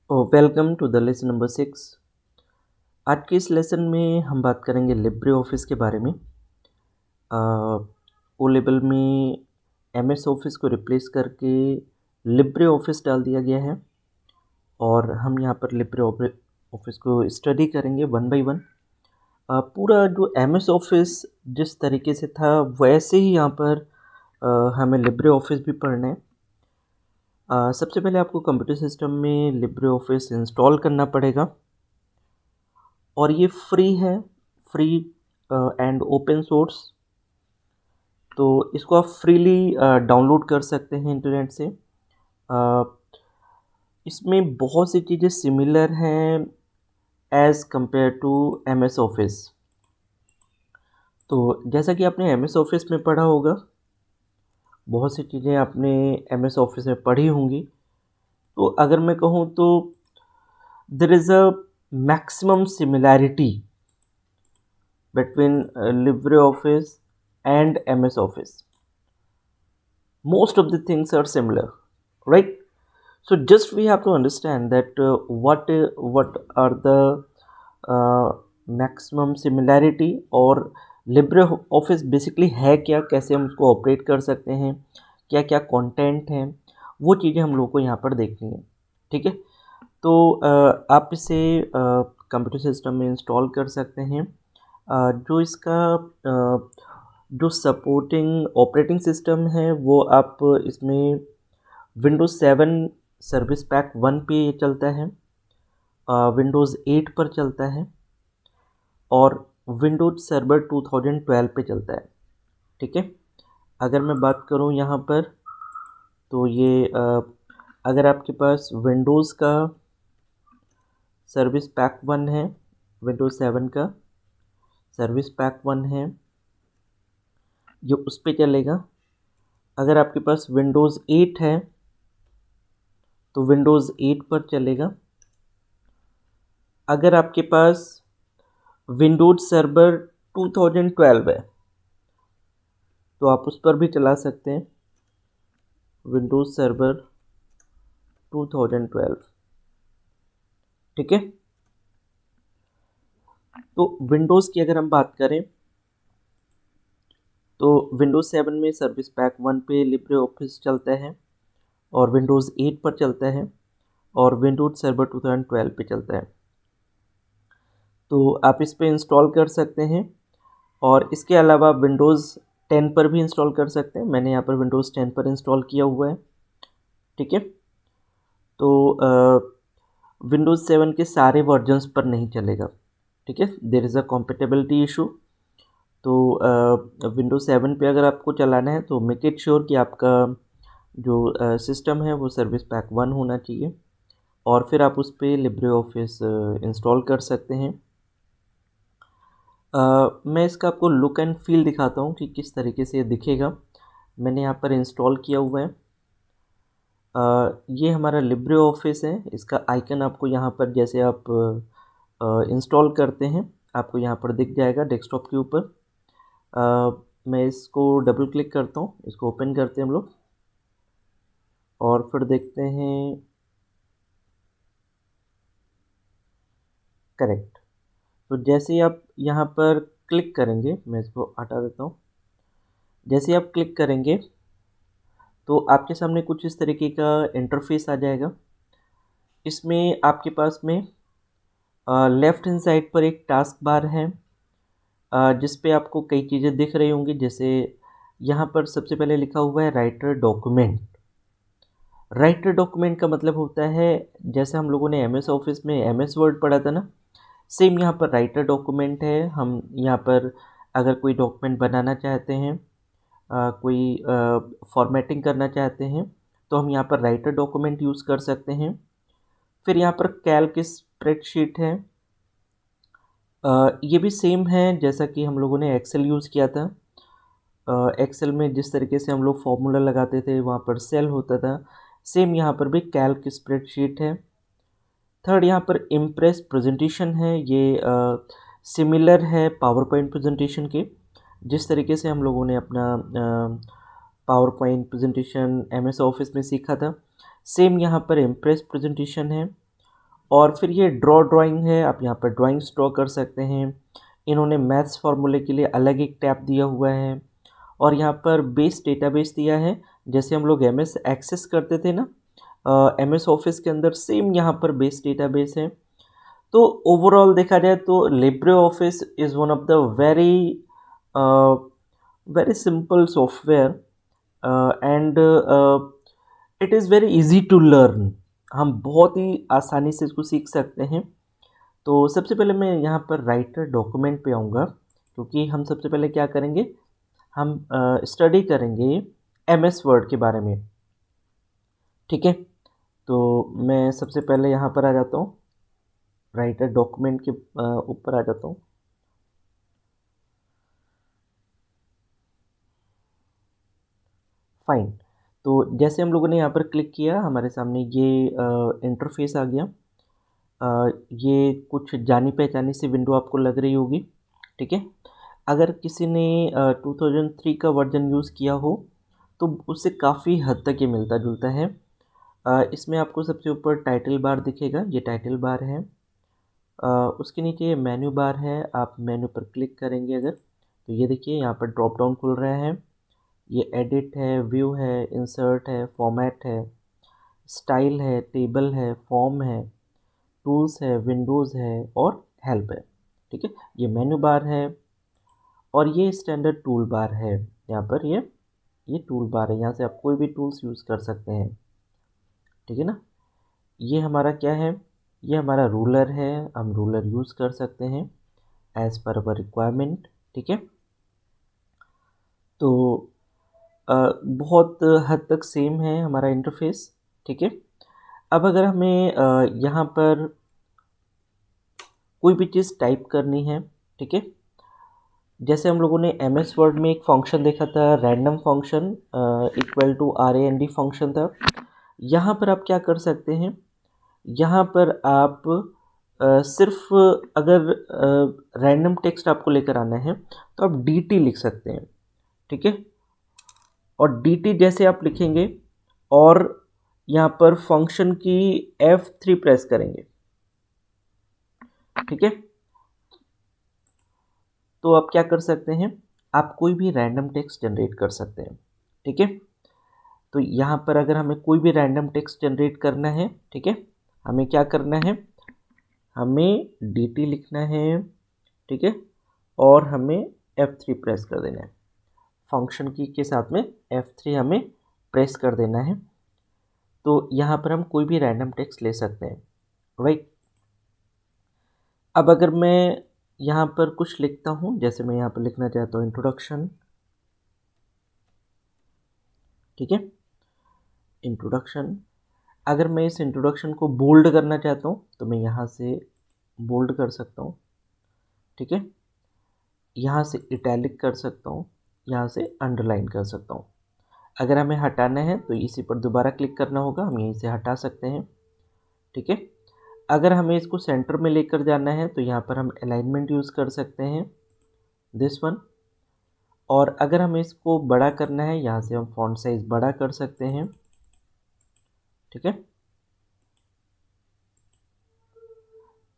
Welcome to the lesson number 6। आज के इस लेसन में हम बात करेंगे लिब्रे ऑफिस के बारे में। ओ लेवल में एमएस ऑफिस को रिप्लेस करके लिब्रे ऑफिस डाल दिया गया है और हम यहाँ पर लिब्रे ऑफिस को स्टडी करेंगे वन बाय वन। पूरा जो एमएस ऑफिस जिस तरीके से था वैसे ही यहाँ पर हमें लिब्रे ऑफिस भी पढ़ना है। सबसे पहले आपको कंप्यूटर सिस्टम में लिब्रे ऑफिस इंस्टॉल करना पड़ेगा और ये फ्री है, फ्री एंड ओपन सोर्स। तो इसको आप फ्रीली डाउनलोड कर सकते हैं इंटरनेट से। इसमें बहुत सी चीज़ें सिमिलर हैं as compare to MS office. तो जैसा कि आपने एमएस ऑफिस में पढ़ा होगा, बहुत सी चीज़ें आपने एमएस ऑफिस में पढ़ी होंगी। तो अगर मैं कहूँ तो there is a maximum similarity between LibreOffice and MS Office. Most of the things are similar, right? So just we have to understand that what are the maximum similarity और LibreOffice basically है क्या, कैसे हम उसको operate कर सकते हैं, क्या क्या कंटेंट हैं, वो चीज़ें हम लोग को यहाँ पर देखनी है। ठीक है, तो आप इसे कंप्यूटर सिस्टम में इंस्टॉल कर सकते हैं। जो इसका जो सपोर्टिंग ऑपरेटिंग सिस्टम है वो आप इसमें विंडोज़ 7 सर्विस पैक 1 पे ये चलता है, विंडोज़ 8 पर चलता है और विंडोज़ सर्वर 2012 पे चलता है। ठीक है, अगर मैं बात करूँ यहाँ पर तो ये अगर आपके पास विंडोज़ का सर्विस पैक 1 है, विंडोज़ 7 का सर्विस पैक 1 है, जो उस पर चलेगा। अगर आपके पास विंडोज़ 8 है तो विंडोज़ 8 पर चलेगा। अगर आपके पास विंडोज़ सर्वर 2012 है तो आप उस पर भी चला सकते हैं, विंडोज़ सर्वर 2012। ठीक है, तो विंडोज़ की अगर हम बात करें तो विंडोज़ 7 में सर्विस पैक 1 पे लिब्रे ऑफिस चलता है और विंडोज़ 8 पर चलता है और विंडोज़ सर्वर 2012 पे चलता है। तो आप इस पे इंस्टॉल कर सकते हैं और इसके अलावा विंडोज़ 10 पर भी इंस्टॉल कर सकते हैं। मैंने यहाँ पर विंडोज़ 10 पर इंस्टॉल किया हुआ है। ठीक है, तो विंडोज़ 7 के सारे वर्जन्स पर नहीं चलेगा। ठीक है, there is a compatibility issue. तो विंडोज़ 7 पे अगर आपको चलाना है तो मेक इट श्योर कि आपका जो सिस्टम है वो सर्विस पैक 1 होना चाहिए और फिर आप उस पर लिब्रे ऑफिस इंस्टॉल कर सकते हैं। मैं इसका आपको लुक एंड फील दिखाता हूँ कि किस तरीके से ये दिखेगा। मैंने यहाँ पर इंस्टॉल किया हुआ है। ये हमारा लिब्रे ऑफिस है। इसका आइकन आपको यहाँ पर जैसे आप इंस्टॉल करते हैं आपको यहाँ पर दिख जाएगा डेस्कटॉप के ऊपर। मैं इसको डबल क्लिक करता हूँ, इसको ओपन करते हैं हम लोग और फिर देखते हैं। करेक्ट, तो जैसे ही आप यहाँ पर क्लिक करेंगे, मैं इसको हटा देता हूँ। जैसे ही आप क्लिक करेंगे तो आपके सामने कुछ इस तरीके का इंटरफेस आ जाएगा। इसमें आपके पास में लेफ़्ट हैंड साइड पर एक टास्क बार है जिस पे आपको कई चीज़ें दिख रही होंगी। जैसे यहाँ पर सबसे पहले लिखा हुआ है राइटर डॉक्यूमेंट। राइटर डॉक्यूमेंट का मतलब होता है, जैसे हम लोगों ने एमएस ऑफिस में एमएस वर्ड पढ़ा था ना, सेम यहाँ पर राइटर डॉक्यूमेंट है। हम यहाँ पर अगर कोई डॉक्यूमेंट बनाना चाहते हैं, कोई फॉर्मेटिंग करना चाहते हैं तो हम यहाँ पर राइटर डॉक्यूमेंट यूज़ कर सकते हैं। फिर यहाँ पर कैल्क स्प्रेडशीट है। ये भी सेम है जैसा कि हम लोगों ने एक्सेल यूज़ किया था। एक्सेल में जिस तरीके से हम लोग फॉर्मूला लगाते थे वहाँ पर सेल होता था, सेम यहाँ पर भी कैल्क स्प्रेडशीट है। थर्ड यहाँ पर इम्प्रेस प्रेजेंटेशन है। ये सिमिलर है पावर पॉइंट प्रेजेंटेशन के। जिस तरीके से हम लोगों ने अपना power point presentation MS office में सीखा था, सेम यहाँ पर इम्प्रेस प्रेजेंटेशन है। और फिर ये ड्राइंग है, आप यहाँ पर ड्राइंग्स ड्रॉ कर सकते हैं। इन्होंने मैथ्स फार्मूले के लिए अलग एक टैब दिया हुआ है और यहाँ पर बेस डेटाबेस दिया है। जैसे हम लोग एमएस एक्सेस करते थे ना एमएस ऑफिस के अंदर, सेम यहाँ पर बेस डेटाबेस है। तो ओवरऑल देखा जाए तो Libre office is one of the very very simple software and it is very easy to learn. हम बहुत ही आसानी से इसको सीख सकते हैं। तो सबसे पहले मैं यहाँ पर राइटर डॉक्यूमेंट पे आऊँगा, क्योंकि हम सबसे पहले क्या करेंगे, हम स्टडी करेंगे एमएस वर्ड के बारे में। ठीक है, तो मैं सबसे पहले यहाँ पर आ जाता हूँ, राइटर डॉक्यूमेंट के ऊपर आ जाता हूँ। फाइन, तो जैसे हम लोगों ने यहाँ पर क्लिक किया, हमारे सामने ये इंटरफेस आ गया। ये कुछ जानी पहचानी सी विंडो आपको लग रही होगी। ठीक है, अगर किसी ने 2003 का वर्जन यूज़ किया हो तो उससे काफ़ी हद तक ये मिलता जुलता है। इसमें आपको सबसे ऊपर टाइटल बार दिखेगा, ये टाइटल बार है। उसके नीचे मेन्यू बार है, आप मेन्यू पर क्लिक करेंगे अगर, तो ये देखिए यहाँ पर ड्रॉप डाउन खुल रहा है। ये एडिट है, व्यू है, इंसर्ट है, फॉर्मेट है, स्टाइल है, टेबल है, फॉर्म है, टूल्स है, विंडोज़ है और हेल्प है। ठीक है, ये मेन्यू बार है और ये स्टैंडर्ड टूल बार है। यहाँ पर ये टूल बार है, यहाँ से आप कोई भी टूल्स यूज़ कर सकते हैं। ठीक है ना, ये हमारा क्या है, ये हमारा रूलर है, हम रूलर यूज़ कर सकते हैं एज़ पर अवर रिक्वायरमेंट। ठीक है, तो बहुत हद तक सेम है हमारा इंटरफेस। ठीक है, अब अगर हमें यहाँ पर कोई भी चीज़ टाइप करनी है, ठीक है, जैसे हम लोगों ने एम एस वर्ड में एक फंक्शन देखा था, random function equal to RAND function था। यहाँ पर आप क्या कर सकते हैं, यहाँ पर आप सिर्फ अगर रैंडम टेक्स्ट आपको लेकर आना है तो आप DT लिख सकते हैं। ठीक है, और DT जैसे आप लिखेंगे और यहाँ पर फंक्शन की F3 प्रेस करेंगे। ठीक है, तो आप क्या कर सकते हैं, आप कोई भी रैंडम टेक्स्ट जनरेट कर सकते हैं। ठीक है, तो यहाँ पर अगर हमें कोई भी रैंडम टेक्स्ट जनरेट करना है, ठीक है, हमें क्या करना है, हमें DT लिखना है। ठीक है, और हमें F3 प्रेस कर देना है, फंक्शन की के साथ में F3 हमें प्रेस कर देना है। तो यहाँ पर हम कोई भी रैंडम टेक्स्ट ले सकते हैं, राइट। अब अगर मैं यहाँ पर कुछ लिखता हूँ, जैसे मैं यहाँ पर लिखना चाहता हूँ इंट्रोडक्शन। ठीक है, इंट्रोडक्शन, अगर मैं इस इंट्रोडक्शन को बोल्ड करना चाहता हूँ तो मैं यहाँ से बोल्ड कर सकता हूँ। ठीक है, यहाँ से इटैलिक कर सकता हूँ, यहाँ से अंडरलाइन कर सकता हूँ। अगर हमें हटाना है तो इसी पर दोबारा क्लिक करना होगा, हम यहीं से हटा सकते हैं। ठीक है, अगर हमें इसको सेंटर में लेकर जाना है तो यहाँ पर हम अलाइनमेंट यूज़ कर सकते हैं, दिस वन। और अगर हमें इसको बड़ा करना है, यहाँ से हम फॉन्ट साइज़ बड़ा कर सकते हैं। ठीक है,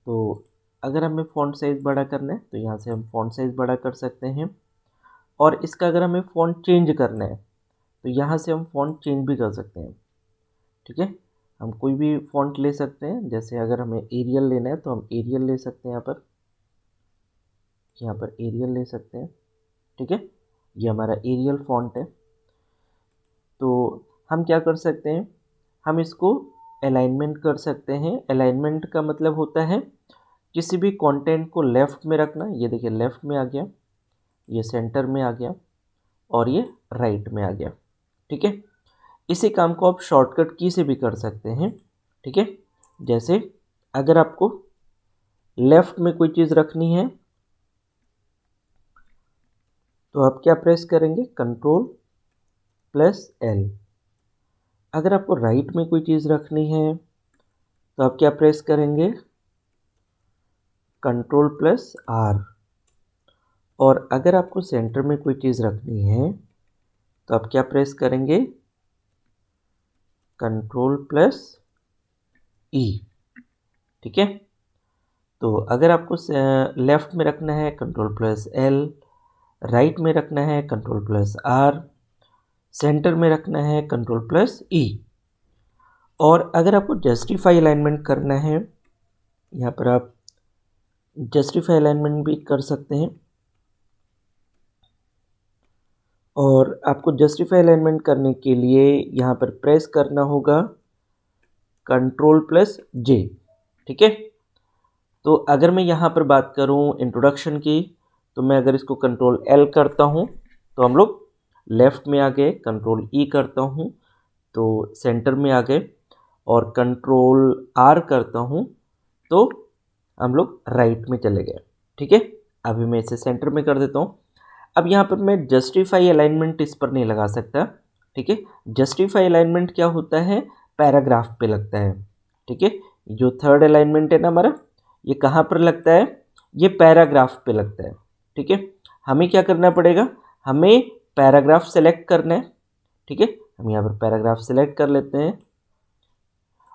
तो अगर हमें फ़ॉन्ट साइज़ बड़ा करना है तो यहाँ से हम फ़ॉन्ट साइज़ बड़ा कर सकते हैं। और इसका अगर हमें फ़ॉन्ट चेंज करना है तो यहाँ से हम फ़ॉन्ट चेंज भी कर सकते हैं। ठीक है, हम कोई भी फ़ॉन्ट ले सकते हैं, जैसे अगर हमें एरियल लेना है तो हम एरियल ले सकते हैं, यहाँ पर एरियल ले सकते हैं। ठीक है, ये हमारा एरियल फ़ॉन्ट है। तो हम क्या कर सकते हैं, हम इसको अलाइनमेंट कर सकते हैं। अलाइनमेंट का मतलब होता है किसी भी कंटेंट को लेफ़्ट में रखना। ये देखिए लेफ़्ट में आ गया, ये सेंटर में आ गया और ये राइट में आ गया। ठीक है, इसी काम को आप शॉर्टकट की से भी कर सकते हैं। ठीक है, जैसे अगर आपको लेफ़्ट में कोई चीज़ रखनी है तो आप क्या प्रेस करेंगे, Ctrl+L। अगर आपको राइट में कोई चीज़ रखनी है तो आप क्या प्रेस करेंगे, Ctrl+R। और अगर आपको सेंटर में कोई चीज़ रखनी है तो आप क्या प्रेस करेंगे, Ctrl+E। ठीक है। तो अगर आपको लेफ़्ट में रखना है Ctrl+L, राइट में रखना है Ctrl+R, सेंटर में रखना है Ctrl+E। और अगर आपको जस्टिफाई अलाइनमेंट करना है, यहाँ पर आप जस्टिफाई अलाइनमेंट भी कर सकते हैं। और आपको जस्टिफाई अलाइनमेंट करने के लिए यहाँ पर प्रेस करना होगा Ctrl+J, ठीक है। तो अगर मैं यहाँ पर बात करूँ इंट्रोडक्शन की, तो मैं अगर इसको Ctrl+L करता हूँ तो हम लोग लेफ़्ट में आ गए, Ctrl+E करता हूँ तो सेंटर में आ गए, और Ctrl+R करता हूँ तो हम लोग राइट में चले गए, ठीक है। अभी मैं इसे सेंटर में कर देता हूँ। अब यहाँ पर मैं जस्टिफाई अलाइनमेंट इस पर नहीं लगा सकता, ठीक है। जस्टिफाई अलाइनमेंट क्या होता है, पैराग्राफ पे लगता है, ठीक है। जो थर्ड अलाइनमेंट है ना हमारा, ये कहाँ पर लगता है, ये पैराग्राफ पे लगता है, ठीक है। हमें क्या करना पड़ेगा, हमें पैराग्राफ सेलेक्ट करना है, ठीक है। हम यहाँ पर पैराग्राफ सेलेक्ट कर लेते हैं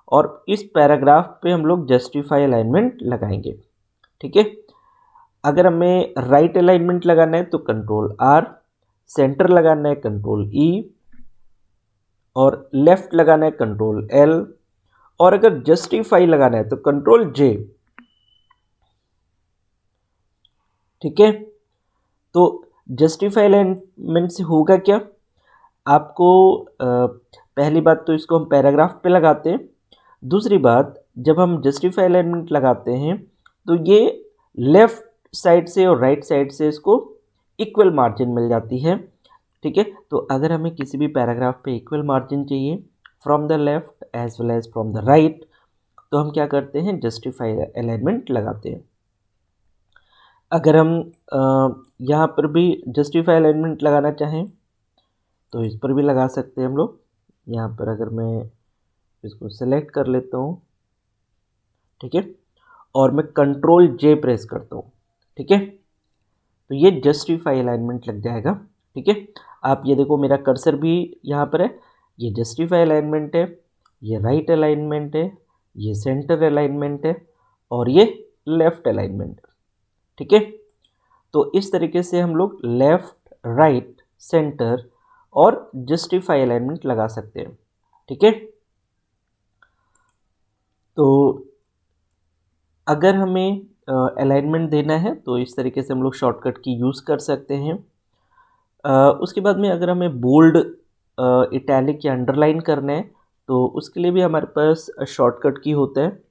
और इस पैराग्राफ पे हम लोग जस्टिफाई अलाइनमेंट लगाएंगे, ठीक है। अगर हमें राइट अलाइनमेंट लगाना है तो Ctrl+R, सेंटर लगाना है Ctrl+E, और लेफ्ट लगाना है Ctrl+L, और अगर जस्टिफाई लगाना है तो Ctrl+J, ठीक है। तो जस्टिफाई अलाइनमेंट से होगा क्या, आपको पहली बात तो इसको हम पैराग्राफ पे लगाते हैं। दूसरी बात, जब हम जस्टिफाई अलाइनमेंट लगाते हैं तो ये लेफ़्ट साइड से और राइट साइड से इसको इक्वल मार्जिन मिल जाती है, ठीक है। तो अगर हमें किसी भी पैराग्राफ पे इक्वल मार्जिन चाहिए from the left as well as from the right, तो हम क्या करते हैं, जस्टिफाई अलाइनमेंट लगाते हैं। अगर हम यहाँ पर भी जस्टिफाई अलाइनमेंट लगाना चाहें तो इस पर भी लगा सकते हैं हम लोग। यहाँ पर अगर मैं इसको सेलेक्ट कर लेता हूँ, ठीक है, और मैं Ctrl+J प्रेस करता हूँ, ठीक है, तो ये जस्टिफाई अलाइनमेंट लग जाएगा, ठीक है। आप ये देखो मेरा कर्सर भी यहाँ पर है, ये जस्टिफाई अलाइनमेंट है, ये राइट अलाइनमेंट है, ये सेंटर अलाइनमेंट है, और ये लेफ़्ट अलाइनमेंट है, ठीक है। तो इस तरीके से हम लोग लेफ़्ट, राइट, सेंटर और जस्टिफाई अलाइनमेंट लगा सकते हैं, ठीक है। तो अगर हमें अलाइनमेंट देना है तो इस तरीके से हम लोग शॉर्टकट की यूज़ कर सकते हैं। उसके बाद में अगर हमें बोल्ड, इटैलिक या अंडरलाइन करना है तो उसके लिए भी हमारे पास शॉर्टकट की होता है।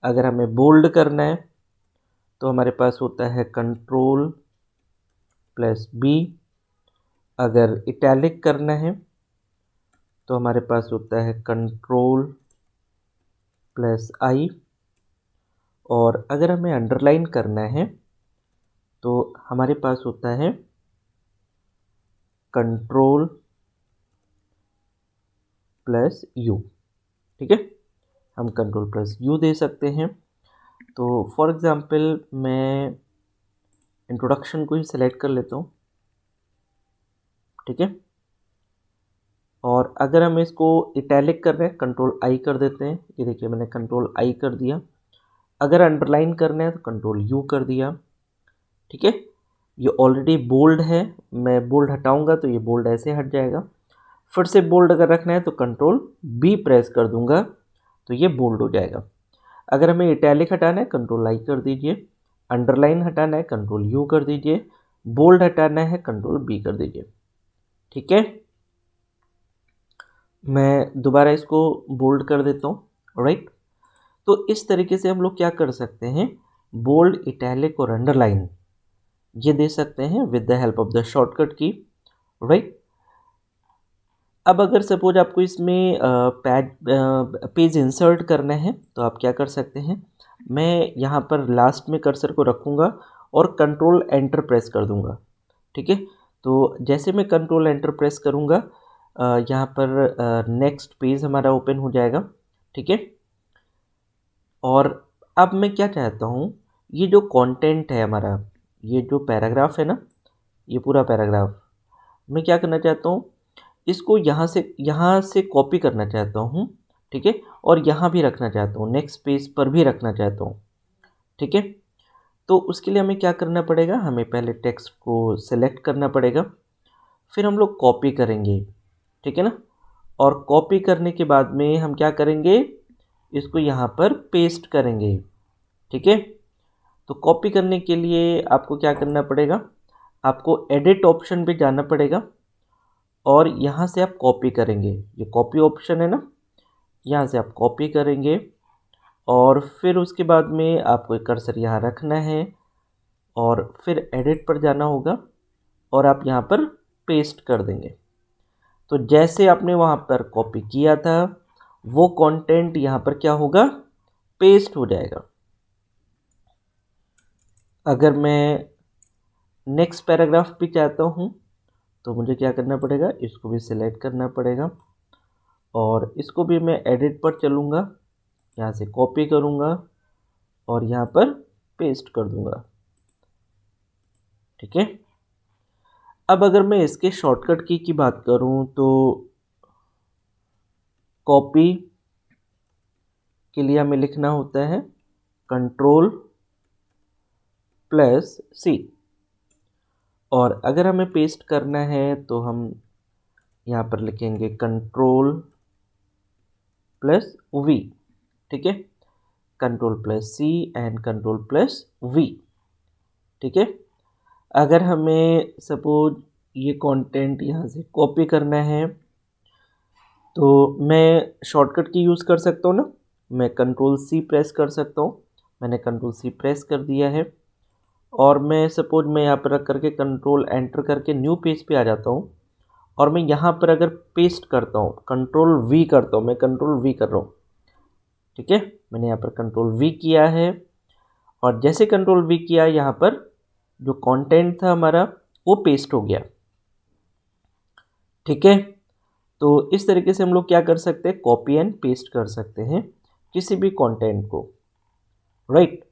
अगर हमें बोल्ड करना है तो हमारे पास होता है Ctrl+B, अगर इटैलिक करना है तो हमारे पास होता है Ctrl+I, और अगर हमें अंडरलाइन करना है तो हमारे पास होता है Ctrl+U, ठीक है। हम Ctrl+U दे सकते हैं। तो फॉर एग्ज़ाम्पल मैं इंट्रोडक्शन को ही सिलेक्ट कर लेता हूँ, ठीक है। और अगर हम इसको इटैलिक कर रहे हैं Ctrl+I कर देते हैं, ये देखिए मैंने Ctrl+I कर दिया। अगर अंडरलाइन करना है तो Ctrl+U कर दिया, ठीक है। ये ऑलरेडी बोल्ड है, मैं बोल्ड हटाऊंगा तो ये बोल्ड ऐसे हट जाएगा। फिर से बोल्ड अगर रखना है तो Ctrl+B प्रेस कर दूंगा तो ये बोल्ड हो जाएगा। अगर हमें इटैलिक हटाना है Ctrl+I कर दीजिए, अंडरलाइन हटाना है Ctrl+U कर दीजिए, बोल्ड हटाना है Ctrl+B कर दीजिए, ठीक है। मैं दोबारा इसको बोल्ड कर देता हूँ, राइट। तो इस तरीके से हम लोग क्या कर सकते हैं, बोल्ड, इटैलिक और अंडरलाइन ये दे सकते हैं with the help of the shortcut की, राइट। अब अगर सपोज आपको इसमें पेज इंसर्ट करना है तो आप क्या कर सकते हैं, मैं यहाँ पर लास्ट में कर्सर को रखूँगा और कंट्रोल एंटर प्रेस कर दूँगा, ठीक है। तो जैसे मैं कंट्रोल एंटर प्रेस करूँगा यहाँ पर नेक्स्ट पेज हमारा ओपन हो जाएगा, ठीक है। और अब मैं क्या चाहता हूँ, ये जो कंटेंट है हमारा, ये जो पैराग्राफ है ना, ये पूरा पैराग्राफ मैं क्या करना चाहता हूँ, इसको यहाँ से कॉपी करना चाहता हूँ, ठीक है, और यहाँ भी रखना चाहता हूँ, नेक्स्ट पेज पर भी रखना चाहता हूँ। ठीक है, तो उसके लिए हमें क्या करना पड़ेगा, हमें पहले टेक्स्ट को सिलेक्ट करना पड़ेगा, फिर हम लोग कॉपी करेंगे। ठीक है ना, और कॉपी करने के बाद में हम क्या करेंगे, इसको यहाँ पर पेस्ट करेंगे। ठीक है, तो कॉपी करने के लिए आपको क्या करना पड़ेगा, आपको एडिट ऑप्शन पे जाना पड़ेगा और यहाँ से आप कॉपी करेंगे। ये कॉपी ऑप्शन है ना, यहाँ से आप कॉपी करेंगे और फिर उसके बाद में आपको कर्सर यहाँ रखना है और फिर एडिट पर जाना होगा और आप यहाँ पर पेस्ट कर देंगे। तो जैसे आपने वहाँ पर कॉपी किया था वो कंटेंट यहाँ पर क्या होगा, पेस्ट हो जाएगा। अगर मैं नेक्स्ट पैराग्राफ भी चाहता हूँ तो मुझे क्या करना पड़ेगा, इसको भी सिलेक्ट करना पड़ेगा और इसको भी मैं एडिट पर चलूँगा, यहाँ से कॉपी करूँगा और यहाँ पर पेस्ट कर दूँगा। ठीक है, अब अगर मैं इसके शॉर्टकट की बात करूँ तो कॉपी के लिए हमें लिखना होता है कंट्रोल प्लस सी, और अगर हमें पेस्ट करना है तो हम यहाँ पर लिखेंगे कंट्रोल प्लस वी। ठीक है, control plus C and control plus V. ठीक है, अगर हमें सपोज ये कंटेंट यहाँ से कॉपी करना है तो मैं शॉर्टकट की यूज़ कर सकता हूँ ना, मैं कंट्रोल सी प्रेस कर सकता हूँ। मैंने कंट्रोल सी प्रेस कर दिया है और मैं सपोज मैं यहाँ पर रख करके कंट्रोल एंटर करके न्यू पेज पे आ जाता हूँ और मैं यहाँ पर अगर पेस्ट करता हूँ, कंट्रोल वी करता हूँ, मैं कंट्रोल वी कर रहा हूँ। ठीक है, मैंने यहाँ पर कंट्रोल वी किया है और जैसे कंट्रोल वी किया यहाँ पर जो कंटेंट था हमारा वो पेस्ट हो गया। ठीक है, तो इस तरीके से हम लोग क्या कर सकते हैं, कॉपी एंड पेस्ट कर सकते हैं किसी भी कंटेंट को। राइट,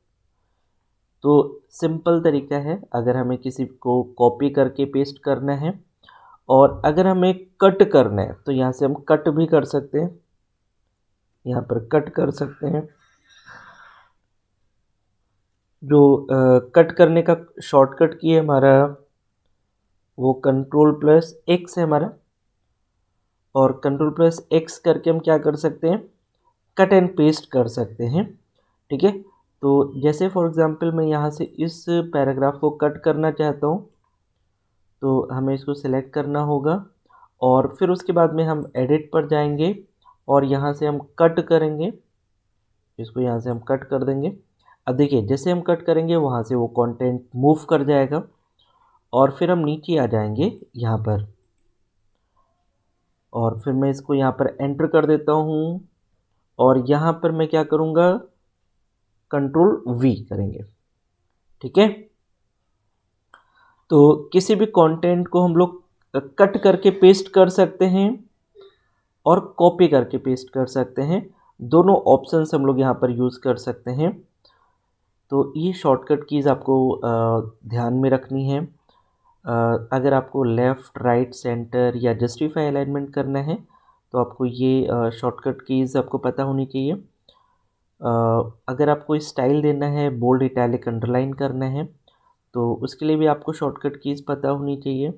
तो सिंपल तरीका है अगर हमें किसी को कॉपी करके पेस्ट करना है, और अगर हमें कट करना है तो यहाँ से हम कट भी कर सकते हैं, यहाँ पर कट कर सकते हैं। जो कट करने का शॉर्टकट की है हमारा वो कंट्रोल प्लस एक्स है हमारा, और कंट्रोल प्लस एक्स करके हम क्या कर सकते हैं, कट एंड पेस्ट कर सकते हैं। ठीक है, तो जैसे फॉर एग्जांपल मैं यहाँ से इस पैराग्राफ को कट करना चाहता हूँ तो हमें इसको सेलेक्ट करना होगा और फिर उसके बाद में हम एडिट पर जाएंगे और यहाँ से हम कट करेंगे, इसको यहाँ से हम कट कर देंगे। अब देखिए जैसे हम कट करेंगे वहाँ से वो कंटेंट मूव कर जाएगा और फिर हम नीचे आ जाएंगे यहाँ पर और फिर मैं इसको यहाँ पर एंटर कर देता हूँ और यहाँ पर मैं क्या करूँगा, कंट्रोल वी करेंगे। ठीक है, तो किसी भी कंटेंट को हम लोग कट करके पेस्ट कर सकते हैं और कॉपी करके पेस्ट कर सकते हैं, दोनों ऑप्शंस हम लोग यहाँ पर यूज़ कर सकते हैं। तो ये शॉर्टकट कीज़ आपको ध्यान में रखनी है। अगर आपको लेफ़्ट राइट सेंटर या जस्टिफाई अलाइनमेंट करना है तो आपको ये शॉर्टकट कीज़ आपको पता होनी चाहिए। अगर आपको स्टाइल देना है, बोल्ड इटैलिक अंडरलाइन करना है तो उसके लिए भी आपको शॉर्टकट कीज़ पता होनी चाहिए।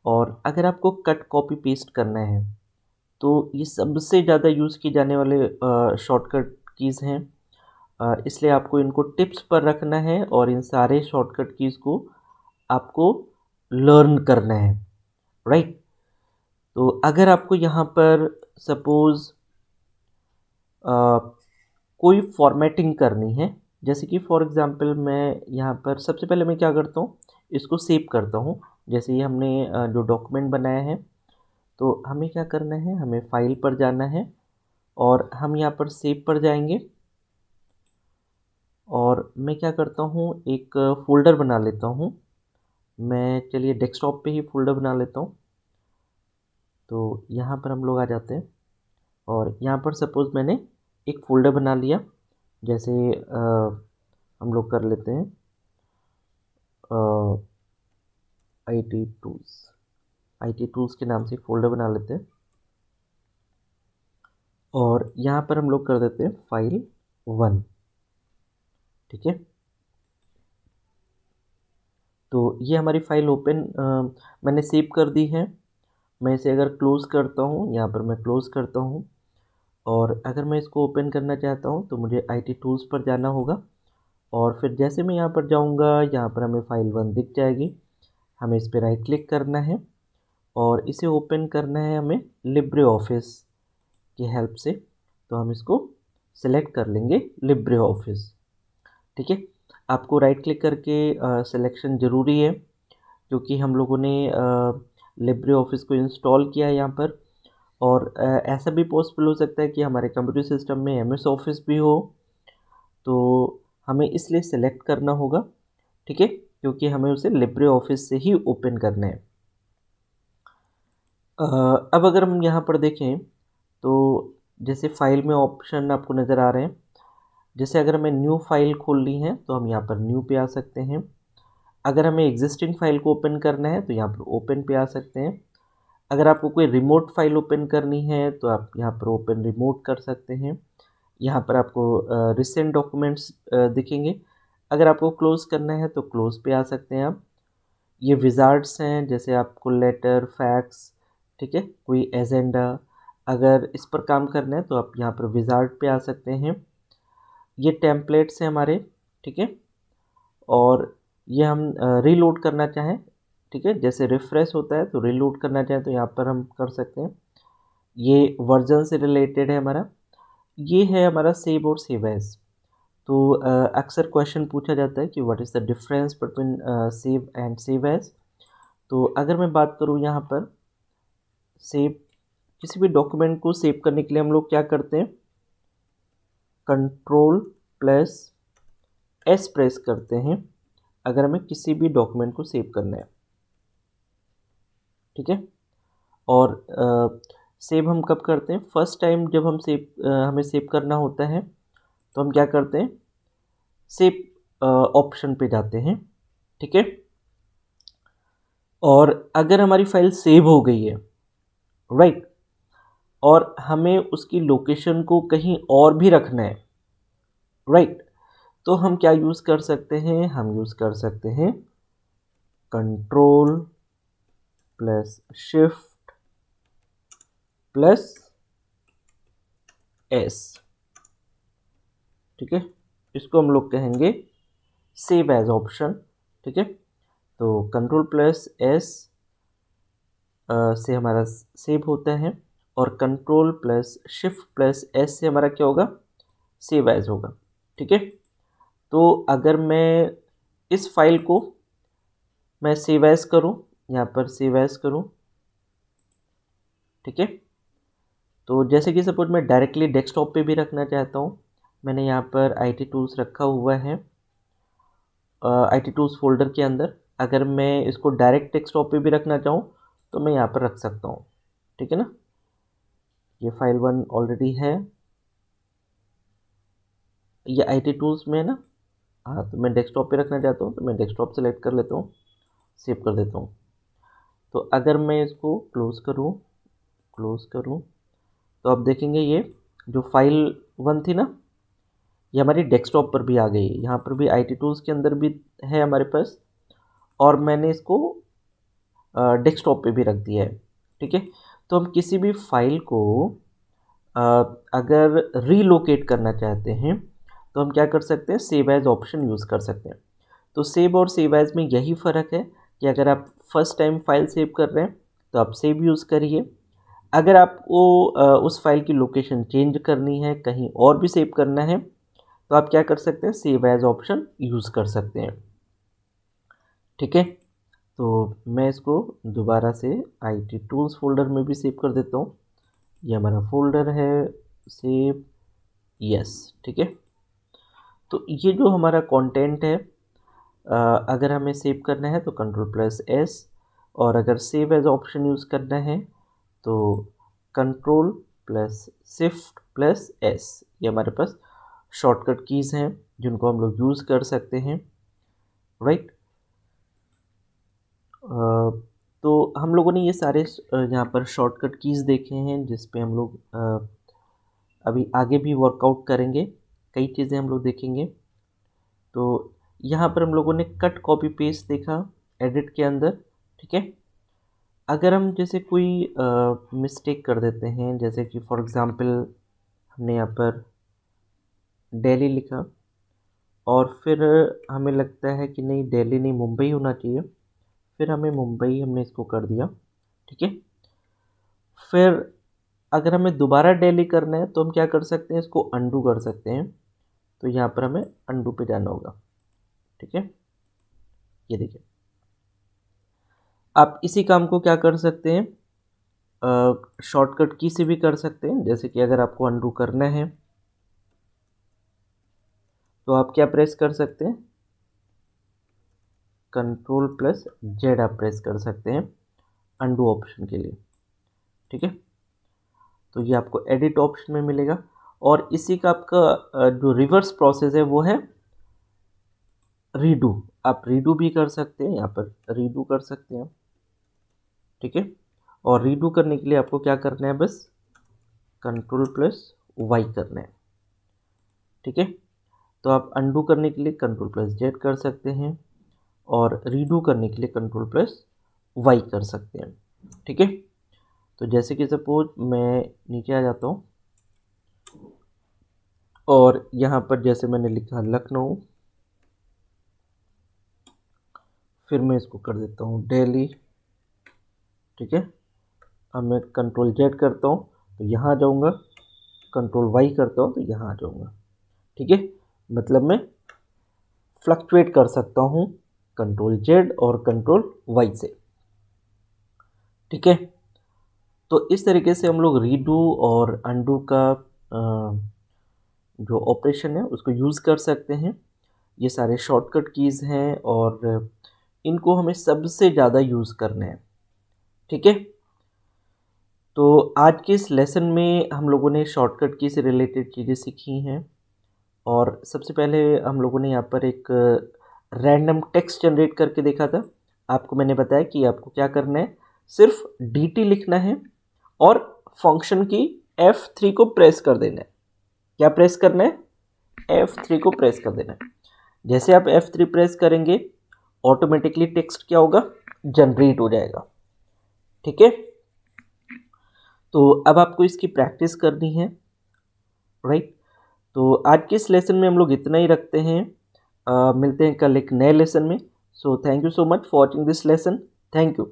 और अगर आपको कट कॉपी पेस्ट करना है तो ये सबसे ज़्यादा यूज़ किए जाने वाले शॉर्टकट कीज़ हैं, इसलिए आपको इनको टिप्स पर रखना है और इन सारे शॉर्टकट कीज़ को आपको लर्न करना है। राइट, तो अगर आपको यहाँ पर सपोज़ कोई फॉर्मेटिंग करनी है, जैसे कि फॉर एग्ज़ाम्पल मैं यहाँ पर सबसे पहले मैं क्या करता हूँ, इसको सेव करता हूँ। जैसे ये हमने जो डॉक्यूमेंट बनाया है तो हमें क्या करना है, हमें फाइल पर जाना है और हम यहाँ पर सेव पर जाएंगे और मैं क्या करता हूँ, एक फ़ोल्डर बना लेता हूँ। मैं चलिए डेस्कटॉप पे ही फ़ोल्डर बना लेता हूँ। तो यहाँ पर हम लोग आ जाते हैं और यहाँ पर सपोज़ मैंने एक फ़ोल्डर बना लिया। जैसे हम लोग कर लेते हैं आई टी टूल्स के नाम से एक फ़ोल्डर बना लेते हैं। और यहाँ पर हम लोग कर देते हैं फाइल 1। ठीक है, तो ये हमारी फाइल ओपन मैंने सेव कर दी है। मैं इसे अगर क्लोज़ करता हूँ, यहाँ पर मैं क्लोज़ करता हूँ, और अगर मैं इसको ओपन करना चाहता हूँ तो मुझे IT टूल्स पर जाना होगा, और फिर जैसे मैं यहाँ पर जाऊँगा, यहाँ पर हमें फाइल 1 दिख जाएगी। हमें इस पर राइट क्लिक करना है और इसे ओपन करना है हमें लिब्रे ऑफिस की हेल्प से। तो हम इसको सेलेक्ट कर लेंगे लिब्रे ऑफिस। ठीक है, आपको राइट क्लिक करके सिलेक्शन ज़रूरी है, क्योंकि हम लोगों ने लिब्रे ऑफिस को इंस्टॉल किया है यहाँ पर। और ऐसा भी पॉसिबल हो सकता है कि हमारे कंप्यूटर सिस्टम में MS ऑफिस भी हो, तो हमें इसलिए सेलेक्ट करना होगा। ठीक है, क्योंकि हमें उसे लिब्रे ऑफिस से ही ओपन करना है। अब अगर हम यहाँ पर देखें तो जैसे फाइल में ऑप्शन आपको नज़र आ रहे हैं। जैसे अगर हमें न्यू फाइल खोलनी है तो हम यहाँ पर न्यू पे आ सकते हैं। अगर हमें एग्जिस्टिंग फाइल को ओपन करना है तो यहाँ पर ओपन पे आ सकते हैं। अगर आपको कोई रिमोट फाइल ओपन करनी है तो आप यहाँ पर ओपन रिमोट कर सकते हैं। यहाँ पर आपको रिसेंट डॉक्यूमेंट्स दिखेंगे। अगर आपको क्लोज़ करना है तो क्लोज़ पे आ सकते हैं आप। ये विज़ार्ड्स हैं, जैसे आपको लेटर, फैक्स, ठीक है, कोई एजेंडा, अगर इस पर काम करना है तो आप यहाँ पर विज़ार्ड पे आ सकते हैं। ये टेम्पलेट्स हैं हमारे, ठीक है, और ये हम रीलोड करना चाहें, ठीक है, जैसे रिफ़्रेश होता है तो रीलोड करना चाहें तो यहाँ पर हम कर सकते हैं। ये वर्जन से रिलेटेड है हमारा। ये है हमारा सेव और सेव एज़। तो अक्सर क्वेश्चन पूछा जाता है कि what is the difference between save and save as. तो अगर मैं बात करूँ यहाँ पर सेव, किसी भी डॉक्यूमेंट को सेव करने के लिए हम लोग क्या करते हैं, Ctrl+S प्रेस करते हैं अगर हमें किसी भी डॉक्यूमेंट को सेव करना है। ठीक है, और सेव हम कब करते हैं, फर्स्ट टाइम जब हम हमें सेव करना होता है तो हम क्या करते हैं, सेव ऑप्शन पे जाते हैं। ठीक है, और अगर हमारी फाइल सेव हो गई है, राइट, और हमें उसकी लोकेशन को कहीं और भी रखना है, राइट, तो हम क्या यूज़ कर सकते हैं, हम यूज़ कर सकते हैं Ctrl+Shift+S। ठीक है, इसको हम लोग कहेंगे सेव एज ऑप्शन। ठीक है, तो Ctrl+S से हमारा सेव होता है, और Ctrl+Shift+S से हमारा क्या होगा, सेव एज होगा। ठीक है, तो अगर मैं इस फाइल को मैं सेव एज करूँ, यहाँ पर सेव एज करूँ, ठीक है, तो जैसे कि सपोज मैं डायरेक्टली डेस्कटॉप पे भी रखना चाहता हूँ, मैंने यहाँ पर IT टूल्स रखा हुआ है, IT टूल्स फोल्डर के अंदर। अगर मैं इसको डायरेक्ट डेस्कटॉप पे भी रखना चाहूँ तो मैं यहाँ पर रख सकता हूँ। ठीक है ना, ये फाइल 1 ऑलरेडी है, ये IT टूल्स में है ना। हाँ, तो मैं डेस्कटॉप पे रखना चाहता हूँ तो मैं डेस्कटॉप सेलेक्ट कर लेता हूँ, सेव कर देता हूँ। तो अगर मैं इसको क्लोज़ करूँ तो आप देखेंगे ये जो फाइल 1 थी ना, ये हमारी डेस्कटॉप पर भी आ गई है। यहाँ पर भी IT टूल्स के अंदर भी है हमारे पास, और मैंने इसको डेस्कटॉप पे भी रख दिया है। ठीक है, तो हम किसी भी फाइल को अगर रीलोकेट करना चाहते हैं तो हम क्या कर सकते हैं, सेव एज ऑप्शन यूज़ कर सकते हैं। तो सेव और सेव एज में यही फ़र्क है कि अगर आप फर्स्ट टाइम फाइल सेव कर रहे हैं तो आप सेव यूज़ करिए। अगर आपको उस फाइल की लोकेशन चेंज करनी है, कहीं और भी सेव करना है, तो आप क्या कर सकते हैं, सेव एज ऑप्शन यूज़ कर सकते हैं। ठीक है, तो मैं इसको दोबारा से IT टूल्स फोल्डर में भी सेव कर देता हूँ। ये हमारा फोल्डर है, सेव, यस। ठीक है, तो ये जो हमारा कंटेंट है, अगर हमें सेव करना है तो Ctrl+S, और अगर सेव एज ऑप्शन यूज़ करना है तो Ctrl+Shift+S। ये हमारे पास शॉर्टकट कीज़ हैं जिनको हम लोग यूज़ कर सकते हैं, राइट। तो हम लोगों ने ये सारे यहाँ पर शॉर्टकट कीज़ देखे हैं जिस पे हम लोग अभी आगे भी वर्कआउट करेंगे, कई चीज़ें हम लोग देखेंगे। तो यहाँ पर हम लोगों ने कट कॉपी पेस्ट देखा एडिट के अंदर, ठीक है। अगर हम जैसे कोई मिस्टेक कर देते हैं, जैसे कि फॉर एग्ज़ाम्पल हमने यहाँ पर दिल्ली लिखा और फिर हमें लगता है कि नहीं दिल्ली नहीं मुंबई होना चाहिए, फिर हमें मुंबई हमने इसको कर दिया, ठीक है। फिर अगर हमें दोबारा दिल्ली करना है तो हम क्या कर सकते हैं, इसको अंडू कर सकते हैं। तो यहाँ पर हमें अंडू पे जाना होगा, ठीक है। ये देखिए, आप इसी काम को क्या कर सकते हैं, शॉर्टकट की से भी कर सकते हैं। जैसे कि अगर आपको अंडू करना है तो आप क्या प्रेस कर सकते हैं, कंट्रोल प्लस जेड आप प्रेस कर सकते हैं अंडू ऑप्शन के लिए, ठीक है। तो ये आपको एडिट ऑप्शन में मिलेगा और इसी का आपका जो रिवर्स प्रोसेस है वो है रीडू। आप रीडू भी कर सकते हैं, यहाँ पर रीडू कर सकते हैं, ठीक है। और रीडू करने के लिए आपको क्या करना है, बस कंट्रोल प्लस वाई करना है, ठीक है। तो आप अंडू करने के लिए कंट्रोल प्लस जेड कर सकते हैं और रीडू करने के लिए कंट्रोल प्लस वाई कर सकते हैं, ठीक है। तो जैसे कि सपोज मैं नीचे आ जाता हूँ और यहाँ पर जैसे मैंने लिखा लखनऊ, फिर मैं इसको कर देता हूँ दिल्ली, ठीक है। अब मैं कंट्रोल जेड करता हूँ तो यहाँ आ जाऊँगा, कंट्रोल वाई करता हूँ तो यहाँ आ जाऊँगा, ठीक है। मतलब मैं फ्लक्चुएट कर सकता हूँ कंट्रोल जेड और कंट्रोल वाई से, ठीक है। तो इस तरीके से हम लोग रीडू और अंडू का जो ऑपरेशन है उसको यूज़ कर सकते हैं। ये सारे शॉर्टकट कीज़ हैं और इनको हमें सबसे ज़्यादा यूज़ करना है, ठीक है। तो आज के इस लेसन में हम लोगों ने शॉर्टकट की से रिलेटेड चीज़ें सीखी हैं और सबसे पहले हम लोगों ने यहाँ पर एक रैंडम टेक्स्ट जनरेट करके देखा था। आपको मैंने बताया कि आपको क्या करना है, सिर्फ dt लिखना है और फंक्शन की F3 को प्रेस कर देना है। क्या प्रेस करना है, F3 को प्रेस कर देना है। जैसे आप F3 प्रेस करेंगे ऑटोमेटिकली टेक्स्ट क्या होगा, जनरेट हो जाएगा, ठीक है। तो अब आपको इसकी प्रैक्टिस करनी है, राइट। तो आज के इस लेसन में हम लोग इतना ही रखते हैं। मिलते हैं कल एक नए लेसन में। So thank you so much for watching this lesson. Thank you.